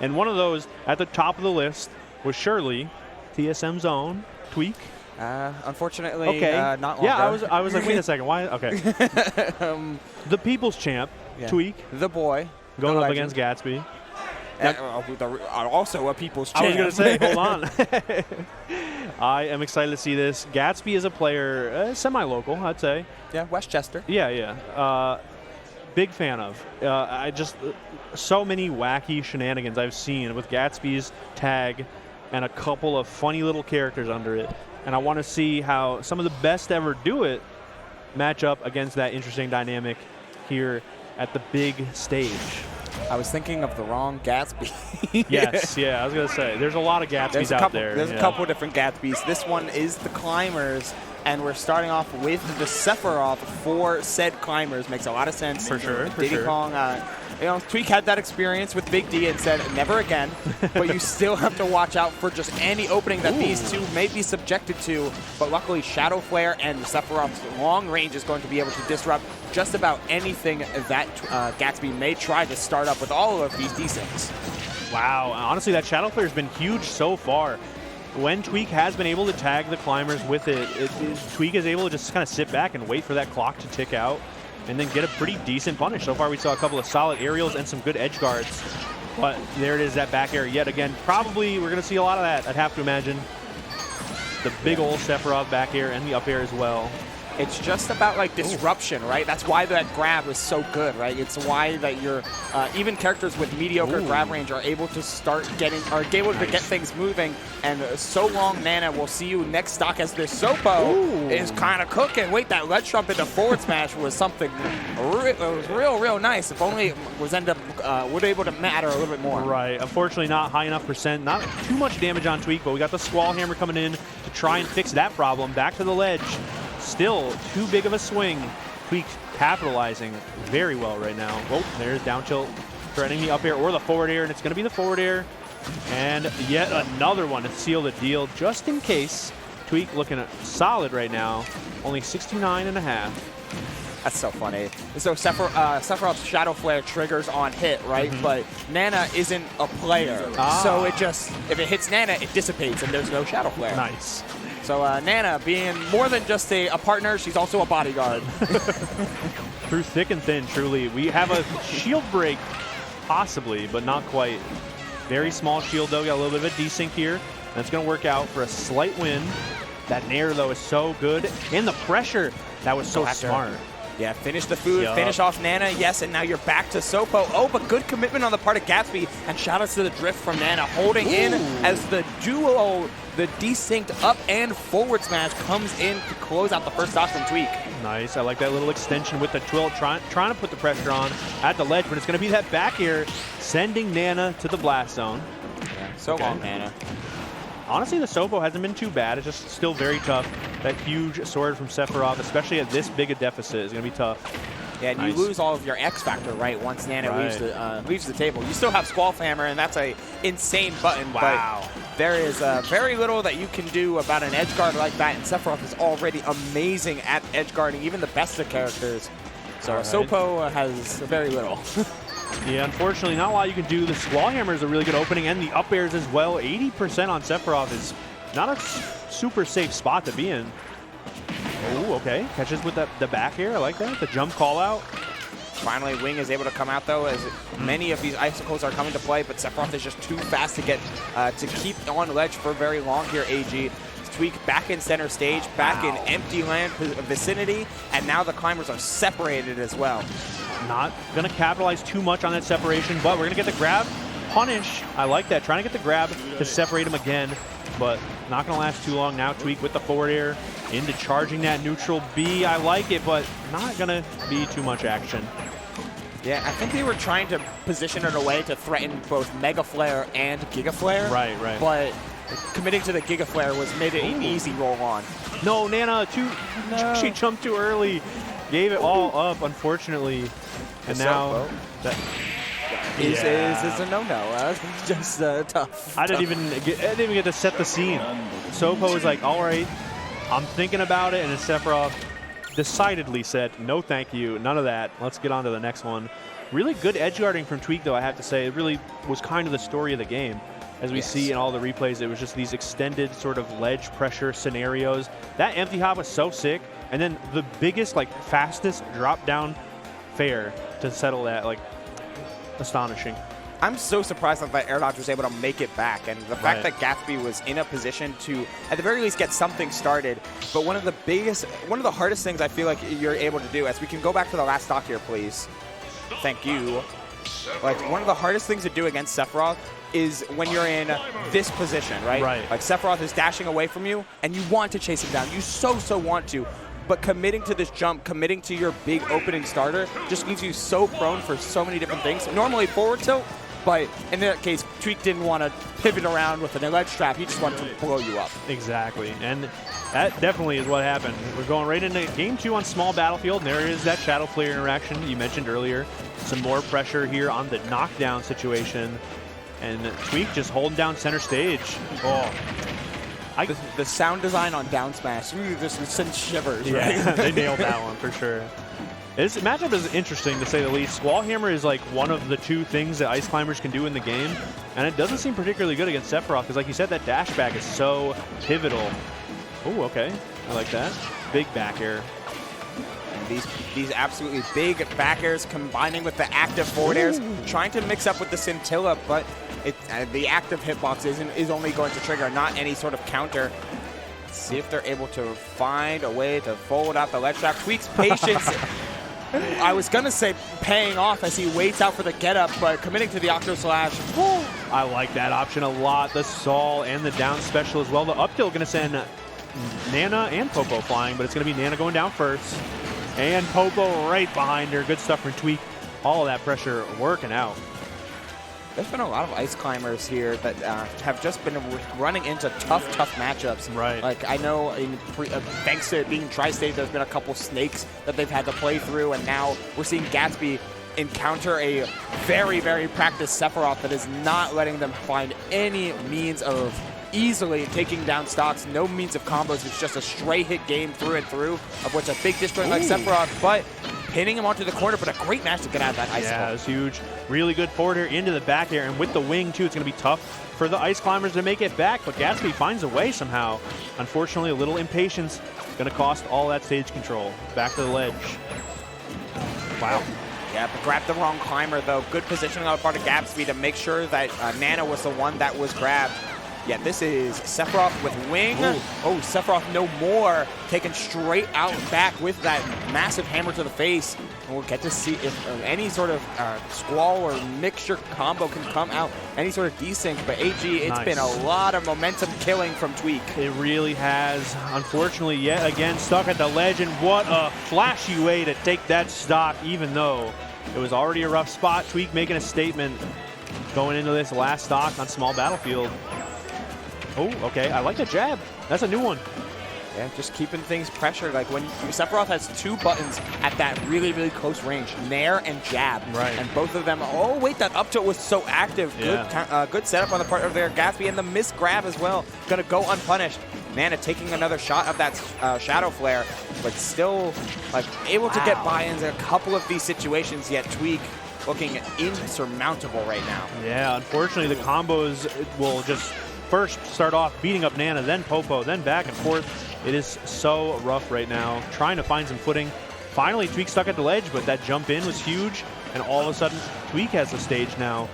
And one of those at the top of the list was surely TSM's own Tweek. Unfortunately, okay. not longer. Yeah, I was like, wait a second, why? Okay. The people's champ, Tweek. The boy. Going up against Gatsby. Also a people's champ. I was going to say, hold on. I am excited to see this. Gatsby is a player, semi-local, I'd say. Yeah, Westchester. Yeah. Big fan of. I just so many wacky shenanigans I've seen with Gatsby's tag and a couple of funny little characters under it. And I want to see how some of the best to ever do it match up against that interesting dynamic here at the big stage. I was thinking of the wrong Gatsby. Yes, yeah, I was going to say. There's a lot of Gatsbys out there. There's a couple different Gatsbys. This one is the Climbers, and we're starting off with the Sephiroth for said Climbers. Makes a lot of sense. For sure. Diddy Kong. Tweek had that experience with Big D and said, never again. But you still have to watch out for just any opening that these two may be subjected to. But luckily, Shadow Flare and the Sephiroth's long range is going to be able to disrupt just about anything that Gatsby may try to start up with all of these D6s. Wow. Honestly, that Shadow Flare has been huge so far. When Tweek has been able to tag the Climbers with it, Tweek is able to just kind of sit back and wait for that clock to tick out and then get a pretty decent punish. So far, we saw a couple of solid aerials and some good edge guards. But there it is, that back air yet again. Probably we're going to see a lot of that, I'd have to imagine. The big old Sephiroth back air and the up air as well. It's just about like disruption, right? That's why that grab is so good, right? It's why that you're even characters with mediocre grab range are able to start getting, are able to get things moving. And so long, Nana, we'll see you next stock as this Sopo is kind of cooking. Wait, that ledge jump into forward smash was something real nice. If only it was would able to matter a little bit more. Right. Unfortunately, not high enough percent. Not too much damage on Tweek, but we got the Squall Hammer coming in to try and fix that problem. Back to the ledge. Still too big of a swing. Tweek capitalizing very well right now. Oh, there's down tilt threatening the up air or the forward air, and it's going to be the forward air. And yet another one to seal the deal just in case. Tweek looking solid right now. Only 69.5. That's so funny. So Sephiroth's Shadow Flare triggers on hit, right? But Nana isn't a player. So it just, if it hits Nana, it dissipates and there's no Shadow Flare. Nice. So Nana, being more than just a partner, she's also a bodyguard. Through thick and thin, truly. We have a shield break, possibly, but not quite. Very small shield, though. Got a little bit of a desync here. That's going to work out for a slight win. That Nair, though, is so good. And the pressure, that was so smart. Yeah, finish the food, finish off Nana, yes, and now you're back to Sopo. Oh, but good commitment on the part of Gatsby, and shout-outs to the drift from Nana, holding in as the duo, the desynced up and forward smash comes in to close out the first stock from Tweek. Nice, I like that little extension with the twill, trying to put the pressure on at the ledge, but it's going to be that back air, sending Nana to the blast zone. Yeah, so long, Nana. Honestly, the Sopo hasn't been too bad. It's just still very tough. That huge sword from Sephiroth, especially at this big a deficit, is going to be tough. Yeah, and you lose all of your X factor, right, once Nana leaves the table. You still have Squall Hammer, and that's a insane button. Wow. But there is very little that you can do about an edge guard like that, and Sephiroth is already amazing at edge guarding, even the best of characters. So Sopo has very little. Yeah, unfortunately, not a lot you can do. The Squall Hammer is a really good opening, and the up airs as well. 80% on Sephiroth is not a super safe spot to be in. Oh, okay. Catches with the back air. I like that. The jump call out. Finally, Wing is able to come out, though, as many of these icicles are coming to play, but Sephiroth is just too fast to get to keep on ledge for very long here, AG. Tweek back in center stage, back in empty land vicinity, and now the Climbers are separated as well. Not going to capitalize too much on that separation, but we're going to get the grab punish. I like that. Trying to get the grab to separate him again, but not going to last too long. Now Tweek with the forward air into charging that neutral B. I like it, but not going to be too much action. Yeah, I think they were trying to position it in a way to threaten both Mega Flare and Giga Flare. Right. But committing to the Giga Flare made it an easy roll on. No, Nana, she jumped too early. Gave it all up, unfortunately. And now that is a no-no. Just tough. I didn't even get to set the scene. Sopo was like, all right, I'm thinking about it, and Sephiroth decidedly said, no thank you, none of that. Let's get on to the next one. Really good edge guarding from Tweek, though, I have to say. It really was kind of the story of the game. As we see in all the replays, it was just these extended sort of ledge pressure scenarios. That empty hop was so sick. And then the biggest, like, fastest drop down fair to settle that, like, astonishing. I'm so surprised that air dodge was able to make it back, and the fact that Gatsby was in a position to, at the very least, get something started. But one of the hardest things I feel like you're able to do, as we can go back to the last stock here, please. Thank you. Like, one of the hardest things to do against Sephiroth is when you're in this position, right? Like, Sephiroth is dashing away from you, and you want to chase him down. You so want to. But committing to this jump, committing to your big opening starter, just leaves you so prone for so many different things. Normally forward tilt, but in that case, Tweek didn't want to pivot around with an ledge trap. He just wanted to blow you up. Exactly. And that definitely is what happened. We're going right into game 2 on small battlefield, and there is that Shadow Flare interaction you mentioned earlier. Some more pressure here on the knockdown situation. And Tweek just holding down center stage. Oh. The sound design on down smash just sends shivers, right? Yeah, they nailed that one for sure. This matchup is interesting, to say the least. Squall Hammer is like one of the 2 things that Ice Climbers can do in the game, and it doesn't seem particularly good against Sephiroth, because like you said, that dash back is so pivotal. Oh, okay. I like that. Big back air. And these absolutely big back airs combining with the active forward airs, trying to mix up with the scintilla, but the active hitbox is only going to trigger, not any sort of counter. Let's see if they're able to find a way to forward out the ledge trap. Tweek's patience, I was going to say paying off as he waits out for the get-up, but committing to the Octo Slash. I like that option a lot. The Sol and the down special as well. The up tilt going to send Nana and Popo flying, but it's going to be Nana going down first. And Popo right behind her. Good stuff from Tweek. All of that pressure working out. There's been a lot of Ice Climbers here that have just been running into tough matchups. Right. Like, I know thanks to it being Tri-State, there's been a couple snakes that they've had to play through, and now we're seeing Gatsby encounter a very practiced Sephiroth that is not letting them find any means of easily taking down stocks. No means of combos. It's just a straight hit game through and through, of which a big destroy like Sephiroth, but pinning him onto the corner, but a great match to get out of that ice. Yeah, it's huge. Really good forward air into the back air, and with the wing too, it's going to be tough for the Ice Climbers to make it back, but Gatsby finds a way somehow. Unfortunately, a little impatience going to cost all that stage control. Back to the ledge. Wow. Yeah, but grabbed the wrong climber, though. Good positioning on the part of Gatsby to make sure that Nana was the one that was grabbed. Yeah, this is Sephiroth with wing. Ooh. Oh, Sephiroth no more. Taken straight out back with that massive hammer to the face. And we'll get to see if any sort of squall or mixture combo can come out. Any sort of desync. But AG, it's been a lot of momentum killing from Tweek. It really has. Unfortunately, yet again, stuck at the ledge. And what a flashy way to take that stock, even though it was already a rough spot. Tweek making a statement going into this last stock on small battlefield. Oh, okay. I like the jab. That's a new one. Yeah, just keeping things pressured. Like when Sephiroth has 2 buttons at that really close range, Nair and jab. Right. And both of them, oh wait, that up tilt was so active. Yeah. Good setup on the part of their Gatsby, and the missed grab as well. Gonna go unpunished. Nana taking another shot of that Shadow Flare, but still like able to get buy-ins in a couple of these situations, yet Tweek looking insurmountable right now. Yeah, unfortunately the combos will just first start off beating up Nana, then Popo, then back and forth. It is so rough right now. Trying to find some footing. Finally, Tweek stuck at the ledge, but that jump in was huge. And all of a sudden, Tweek has the stage now.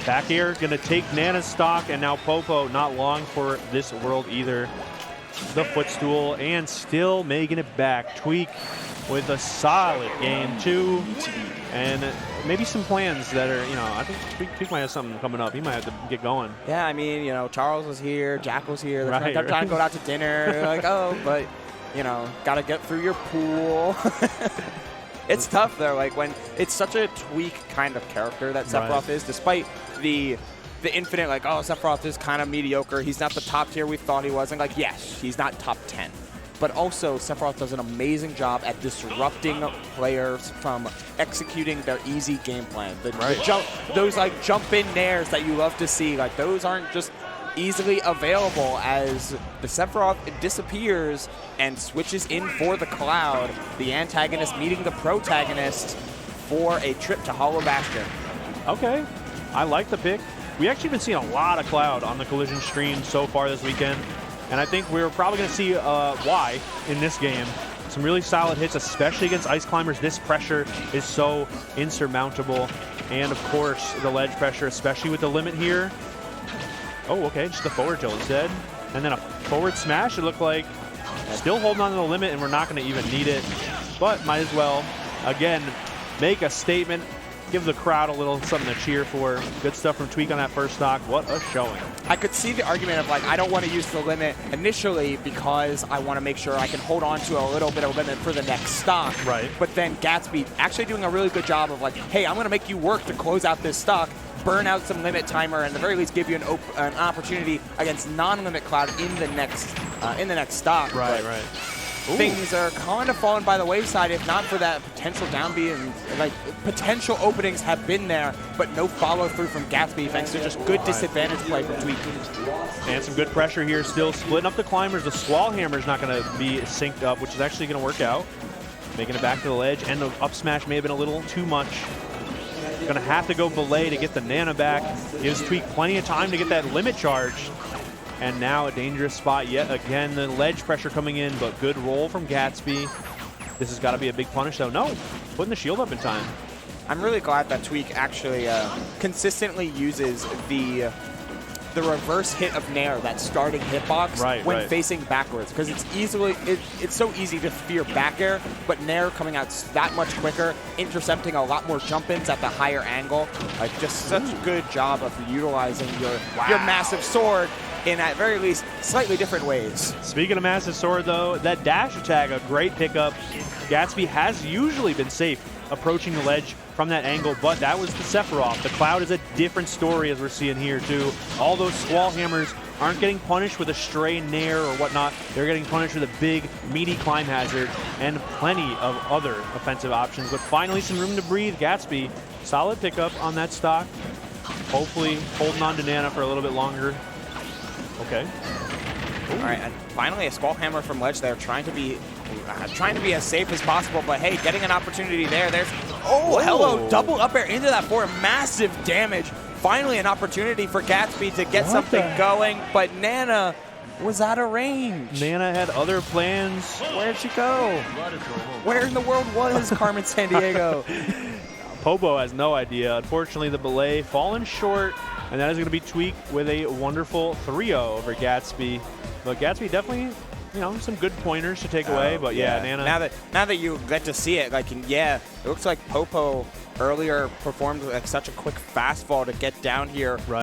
Back air going to take Nana's stock, and now Popo not long for this world either. The footstool, and still making it back. Tweek with a solid game 2. And maybe some plans that are, I think Tweek might have something coming up. He might have to get going. Yeah, I mean, Charles was here, Jack was here. They're trying to go out to dinner. Like, oh, but, got to get through your pool. It's tough, though. Like, when it's such a Tweek kind of character that Sephiroth is, despite the infinite, like, oh, Sephiroth is kind of mediocre. He's not the top tier we thought he was. And, like, yes, he's not top 10. But also, Sephiroth does an amazing job at disrupting players from executing their easy game plan. Those like jump-in nairs that you love to see, like those aren't just easily available as the Sephiroth disappears and switches in for the cloud. The antagonist meeting the protagonist. for a trip to Hollow Bastion. Okay, I like the pick. We actually been seeing a lot of Cloud on the Collision stream so far this weekend, and I think we're probably going to see why in this game. Some really solid hits, especially against Ice Climbers. This pressure is so insurmountable, and of course the ledge pressure, especially with the limit here. Oh, okay, just a forward tilt instead, and then a forward smash. It looked like still holding on to the limit, and we're not going to even need it, but might as well again make a statement. Give the crowd a little something to cheer for. Good stuff from Tweek on that first stock. What a showing. I could see the argument of like, I don't want to use the limit initially because I want to make sure I can hold on to a little bit of limit for the next stock. Right. But then Gatsby actually doing a really good job of like, hey, I'm going to make you work to close out this stock, burn out some limit timer, and at the very least give you an opportunity against non-limit Cloud in the next stock. Right, but right. things are kind of falling by the wayside if not for that potential down B, and like potential openings have been there, but no follow through from Gatsby thanks to just good disadvantage play from Tweek. And some good pressure here, still splitting up the climbers. The Squall Hammer is not going to be synced up, which is actually going to work out. Making it back to the ledge, and the up smash may have been a little too much. Going to have to go belay to get the Nana back. Gives Tweek plenty of time to get that limit charge. And now a dangerous spot yet again. The ledge pressure coming in, but good roll from Gatsby. This has got to be a big punish, though. No, putting the shield up in time. I'm really glad that Tweek actually consistently uses the reverse hit of Nair, that starting hitbox, when facing backwards, because it's so easy to fear back air, but Nair coming out that much quicker, intercepting a lot more jump-ins at the higher angle. Like, just such a good job of utilizing your massive sword in, at very least, slightly different ways. Speaking of massive sword, though, that dash attack, a great pickup. Gatsby has usually been safe approaching the ledge from that angle, but that was the Sephiroth. The Cloud is a different story, as we're seeing here, too. All those Squall Hammers aren't getting punished with a stray Nair or whatnot. They're getting punished with a big, meaty climb hazard and plenty of other offensive options. But finally, some room to breathe. Gatsby, solid pickup on that stock. Hopefully holding on to Nana for a little bit longer. Okay. All right, and finally a Squall Hammer from ledge there, trying to be as safe as possible, but hey, getting an opportunity there. There's, oh, hello, double up air into that for massive damage. Finally an opportunity for Gatsby to get something going, but Nana was out of range. Nana had other plans. Where'd she go? Where in the world was Carmen Sandiego? Pobo has no idea. Unfortunately, the belay falling short, and that is going to be Tweek with a wonderful 3-0 over Gatsby. But Gatsby definitely, you know, some good pointers to take away. But yeah, Nana. Now that you get to see it, like, yeah, it looks like Popo earlier performed like such a quick fastball to get down here. Right.